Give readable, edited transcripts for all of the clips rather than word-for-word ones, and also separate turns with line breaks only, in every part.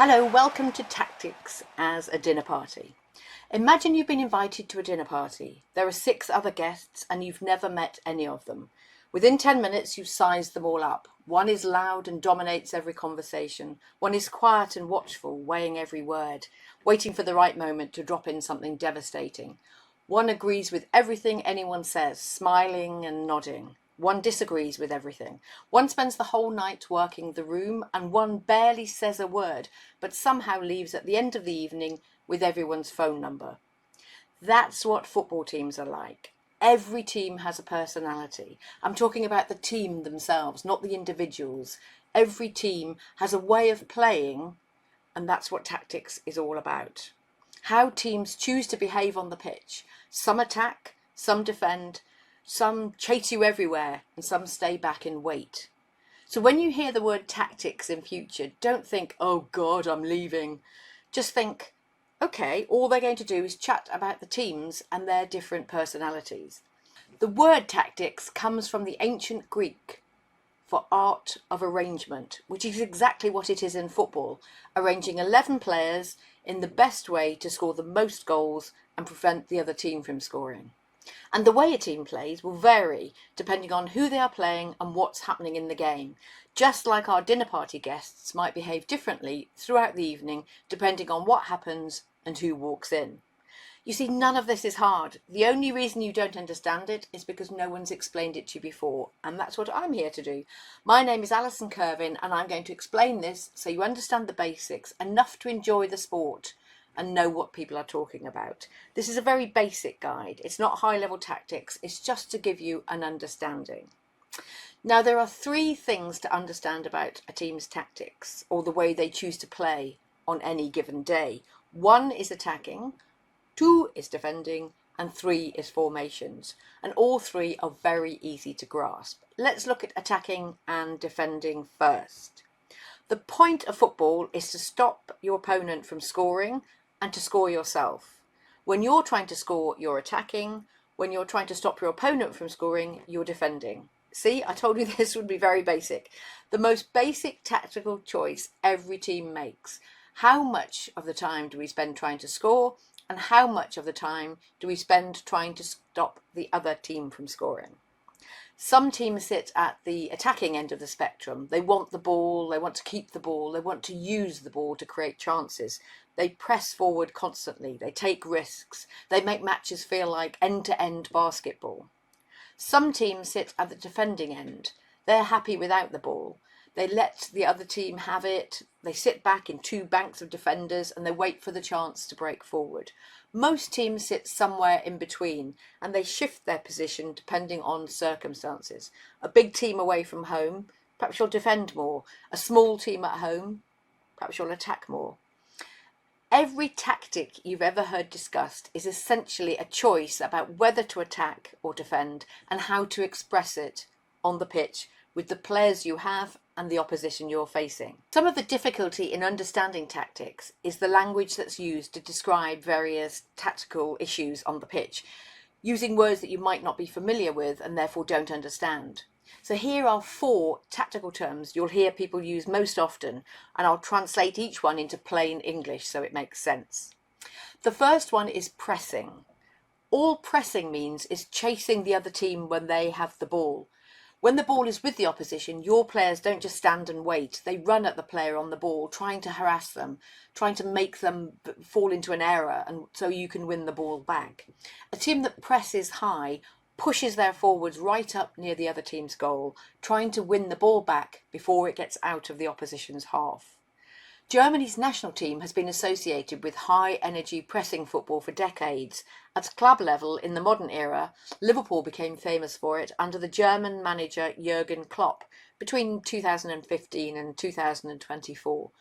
Hello, welcome to Tactics as a Dinner Party. Imagine you've been invited to a dinner party. There are 6 other guests and you've never met any of them. Within 10 minutes, you've sized them all up. One is loud and dominates every conversation. One is quiet and watchful, weighing every word, waiting for the right moment to drop in something devastating. One agrees with everything anyone says, smiling and nodding. One disagrees with everything. One spends the whole night working the room, and one barely says a word, but somehow leaves at the end of the evening with everyone's phone number. That's what football teams are like. Every team has a personality. I'm talking about the team themselves, not the individuals. Every team has a way of playing, and that's what tactics is all about. How teams choose to behave on the pitch. Some attack, some defend, some chase you everywhere, and some stay back and wait. So when you hear the word tactics in future, don't think, oh God, I'm leaving. Just think, okay, all they're going to do is chat about the teams and their different personalities. The word tactics comes from the ancient Greek for art of arrangement, which is exactly what it is in football, arranging 11 players in the best way to score the most goals and prevent the other team from scoring. And the way a team plays will vary depending on who they are playing and what's happening in the game, just like our dinner party guests might behave differently throughout the evening depending on what happens and who walks in. You see, none of this is hard. The only reason you don't understand it is because no one's explained it to you before, and that's what I'm here to do. My name is Alison Kirvin, and I'm going to explain this so you understand the basics, enough to enjoy the sport and know what people are talking about. This is a very basic guide. It's not high-level tactics. It's just to give you an understanding. Now, there are 3 things to understand about a team's tactics, or the way they choose to play on any given day. 1 is attacking, 2 is defending, and 3 is formations. And all 3 are very easy to grasp. Let's look at attacking and defending first. The point of football is to stop your opponent from scoring and to score yourself. When you're trying to score, you're attacking. When you're trying to stop your opponent from scoring, you're defending. See, I told you this would be very basic. The most basic tactical choice every team makes. How much of the time do we spend trying to score, and how much of the time do we spend trying to stop the other team from scoring? Some teams sit at the attacking end of the spectrum. They want the ball, they want to keep the ball, they want to use the ball to create chances. They press forward constantly, they take risks, they make matches feel like end-to-end basketball. Some teams sit at the defending end. They're happy without the ball. They let the other team have it, they sit back in 2 banks of defenders and they wait for the chance to break forward. Most teams sit somewhere in between and they shift their position depending on circumstances. A big team away from home, perhaps you'll defend more. A small team at home, perhaps you'll attack more. Every tactic you've ever heard discussed is essentially a choice about whether to attack or defend and how to express it on the pitch with the players you have and the opposition you're facing. Some of the difficulty in understanding tactics is the language that's used to describe various tactical issues on the pitch, using words that you might not be familiar with and therefore don't understand. So here are 4 tactical terms you'll hear people use most often, and I'll translate each one into plain English so it makes sense. The first one is pressing. All pressing means is chasing the other team when they have the ball. When the ball is with the opposition, your players don't just stand and wait. They run at the player on the ball, trying to harass them, trying to make them fall into an error, and so you can win the ball back. A team that presses high pushes their forwards right up near the other team's goal, trying to win the ball back before it gets out of the opposition's half. Germany's national team has been associated with high-energy pressing football for decades. At club level in the modern era, Liverpool became famous for it under the German manager Jürgen Klopp between 2015 and 2024.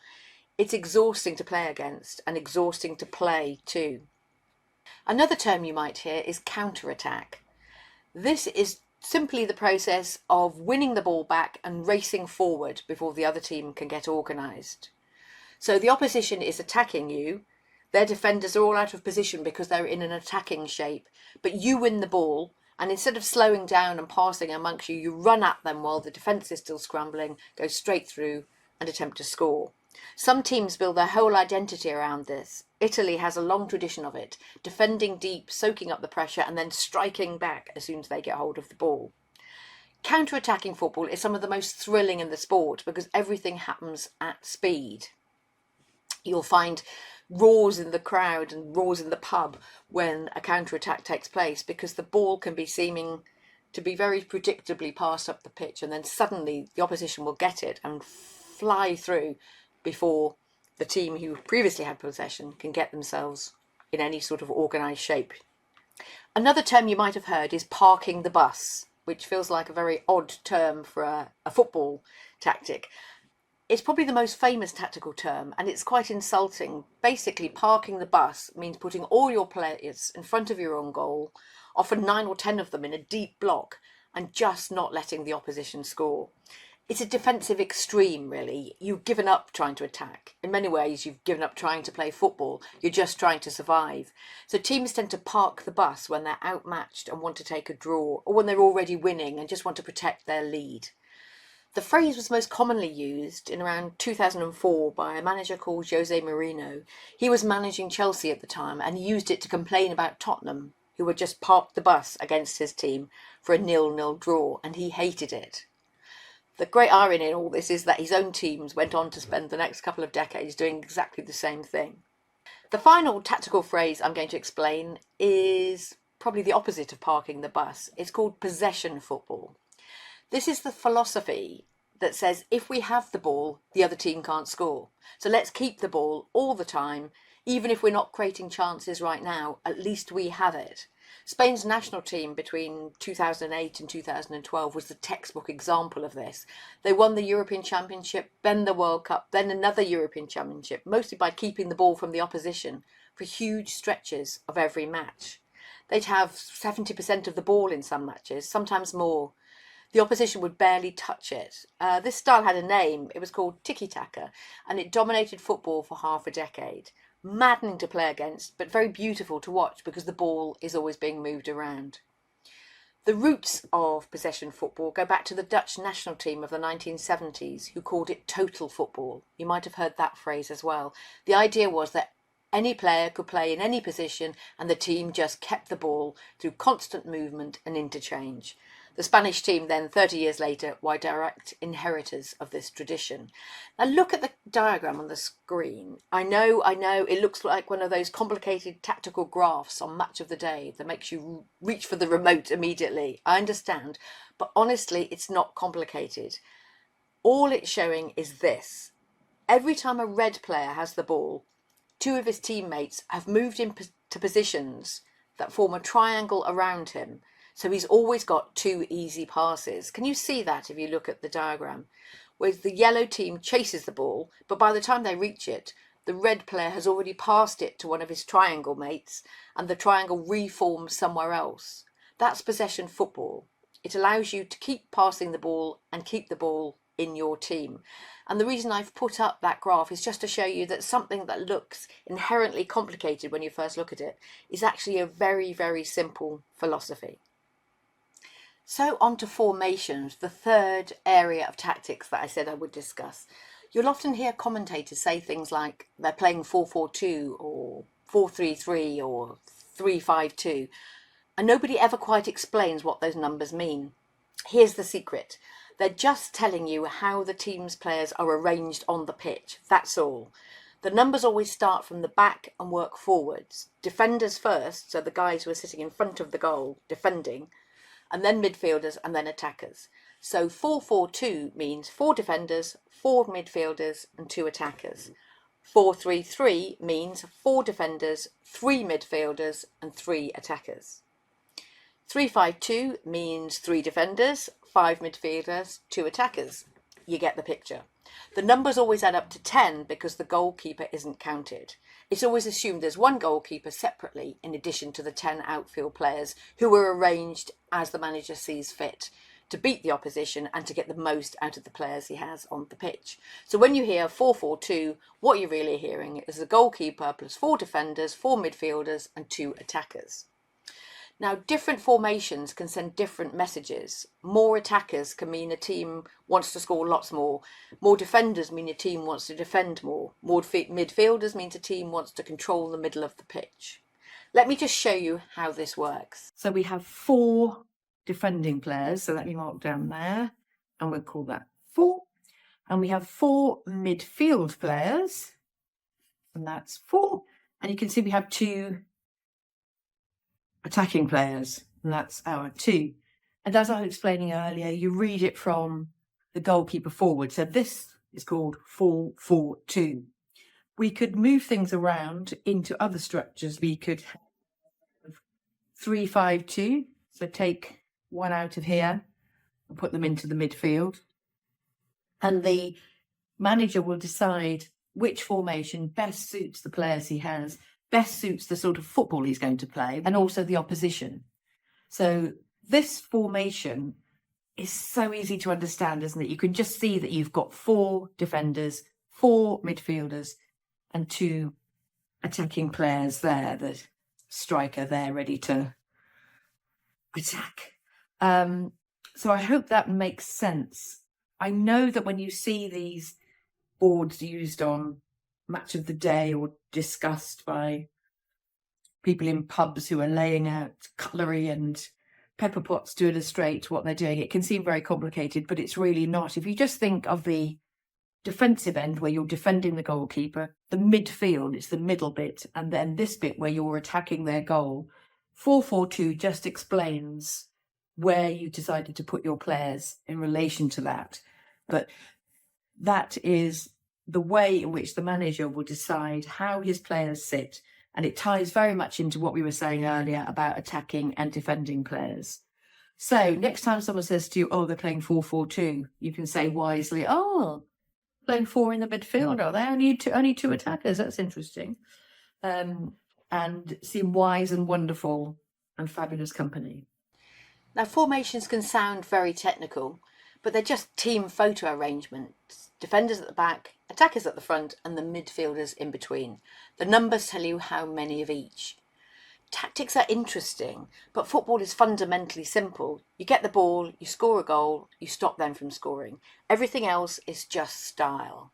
It's exhausting to play against and exhausting to play too. Another term you might hear is counter-attack. This is simply the process of winning the ball back and racing forward before the other team can get organised. So the opposition is attacking you, their defenders are all out of position because they're in an attacking shape, but you win the ball, and instead of slowing down and passing amongst you, you run at them while the defence is still scrambling, go straight through and attempt to score. Some teams build their whole identity around this. Italy has a long tradition of it, defending deep, soaking up the pressure and then striking back as soon as they get hold of the ball. Counter-attacking football is some of the most thrilling in the sport because everything happens at speed. You'll find roars in the crowd and roars in the pub when a counter-attack takes place because the ball can be seeming to be very predictably passed up the pitch, and then suddenly the opposition will get it and fly through before the team who previously had possession can get themselves in any sort of organised shape. Another term you might have heard is parking the bus, which feels like a very odd term for a football tactic. It's probably the most famous tactical term, and it's quite insulting. Basically, parking the bus means putting all your players in front of your own goal, often 9 or 10 of them in a deep block, and just not letting the opposition score. It's a defensive extreme, really. You've given up trying to attack. In many ways, you've given up trying to play football. You're just trying to survive. So teams tend to park the bus when they're outmatched and want to take a draw, or when they're already winning and just want to protect their lead. The phrase was most commonly used in around 2004 by a manager called Jose Mourinho. He was managing Chelsea at the time and used it to complain about Tottenham, who had just parked the bus against his team for a 0-0 draw, and he hated it. The great irony in all this is that his own teams went on to spend the next couple of decades doing exactly the same thing. The final tactical phrase I'm going to explain is probably the opposite of parking the bus. It's called possession football. This is the philosophy that says if we have the ball, the other team can't score. So let's keep the ball all the time. Even if we're not creating chances right now, at least we have it. Spain's national team between 2008 and 2012 was the textbook example of this. They won the European Championship, then the World Cup, then another European Championship, mostly by keeping the ball from the opposition for huge stretches of every match. They'd have 70% of the ball in some matches, sometimes more. The opposition would barely touch it. This style had a name. It was called tiki-taka, and it dominated football for half a decade. Maddening to play against, but very beautiful to watch because the ball is always being moved around. The roots of possession football go back to the Dutch national team of the 1970s, who called it total football. You might have heard that phrase as well. The idea was that any player could play in any position and the team just kept the ball through constant movement and interchange. The Spanish team then, 30 years later, were direct inheritors of this tradition. Now look at the diagram on the screen. I know, it looks like one of those complicated tactical graphs on Match of the Day that makes you reach for the remote immediately. I understand, but honestly, it's not complicated. All it's showing is this. Every time a red player has the ball, 2 of his teammates have moved into positions that form a triangle around him. So he's always got 2 easy passes. Can you see that if you look at the diagram? Whereas the yellow team chases the ball, but by the time they reach it, the red player has already passed it to one of his triangle mates, and the triangle reforms somewhere else. That's possession football. It allows you to keep passing the ball and keep the ball in your team. And the reason I've put up that graph is just to show you that something that looks inherently complicated when you first look at it is actually a very, very simple philosophy. So on to formations, the third area of tactics that I said I would discuss. You'll often hear commentators say things like they're playing 4-4-2 or 4-3-3 or 3-5-2, and nobody ever quite explains what those numbers mean. Here's the secret. They're just telling you how the team's players are arranged on the pitch, that's all. The numbers always start from the back and work forwards. Defenders first, so the guys who are sitting in front of the goal defending, and then midfielders and then attackers. So 4-4-2 means 4 defenders, 4 midfielders and 2 attackers. 4-3-3 means 4 defenders, 3 midfielders and 3 attackers. 3-5-2 means 3 defenders, 5 midfielders, 2 attackers. You get the picture. The numbers always add up to 10 because the goalkeeper isn't counted. It's always assumed there's one goalkeeper separately in addition to the 10 outfield players who are arranged as the manager sees fit to beat the opposition and to get the most out of the players he has on the pitch. So when you hear 4-4-2, what you're really hearing is the goalkeeper plus 4 defenders, 4 midfielders and 2 attackers. Now, different formations can send different messages. More attackers can mean a team wants to score lots more. More defenders mean a team wants to defend more. More midfielders means a team wants to control the middle of the pitch. Let me just show you how this works.
So we have 4 defending players. So let me mark down there, and we'll call that 4. And we have 4 midfield players, and that's 4. And you can see we have 2 attacking players, and that's our 2. And as I was explaining earlier, you read it from the goalkeeper forward. So this is called 4-4-2. We could move things around into other structures. We could have 3-5-2. So take one out of here and put them into the midfield. And the manager will decide which formation best suits the players he has, best suits the sort of football he's going to play, and also the opposition. So this formation is so easy to understand, isn't it? You can just see that you've got 4 defenders, 4 midfielders, and 2 attacking players there, the striker there ready to attack. So I hope that makes sense. I know that when you see these boards used on Match of the Day or discussed by people in pubs who are laying out cutlery and pepper pots to illustrate what they're doing, it can seem very complicated, but it's really not. If you just think of the defensive end where you're defending the goalkeeper, the midfield, it's the middle bit, and then this bit where you're attacking their goal, 4-4-2 just explains where you decided to put your players in relation to that. But that is the way in which the manager will decide how his players sit. And it ties very much into what we were saying earlier about attacking and defending players. So next time someone says to you, oh, they're playing 4-4-2, you can say wisely, oh, playing 4 in the midfield, are they? Only two attackers. That's interesting. And seem wise and wonderful and fabulous company.
Now, formations can sound very technical, but they're just team photo arrangements. Defenders at the back, attackers at the front, and the midfielders in between. The numbers tell you how many of each. Tactics are interesting, but football is fundamentally simple. You get the ball, you score a goal, you stop them from scoring. Everything else is just style.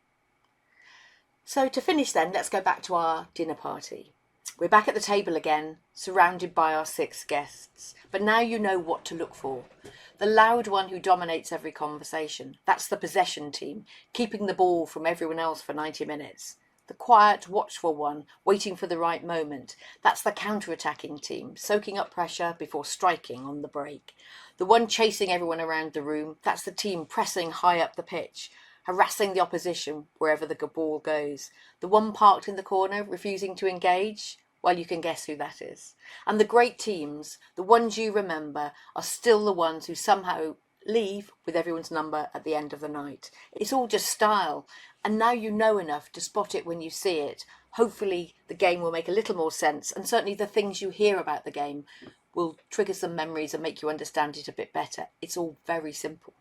So to finish then, let's go back to our dinner party. We're back at the table again, surrounded by our 6 guests. But now you know what to look for. The loud one who dominates every conversation. That's the possession team, keeping the ball from everyone else for 90 minutes. The quiet, watchful one, waiting for the right moment. That's the counter-attacking team, soaking up pressure before striking on the break. The one chasing everyone around the room. That's the team pressing high up the pitch, harassing the opposition wherever the ball goes. The one parked in the corner, refusing to engage. Well, you can guess who that is. And the great teams, the ones you remember, are still the ones who somehow leave with everyone's number at the end of the night. It's all just style. And now you know enough to spot it when you see it. Hopefully the game will make a little more sense, and certainly the things you hear about the game will trigger some memories and make you understand it a bit better. It's all very simple.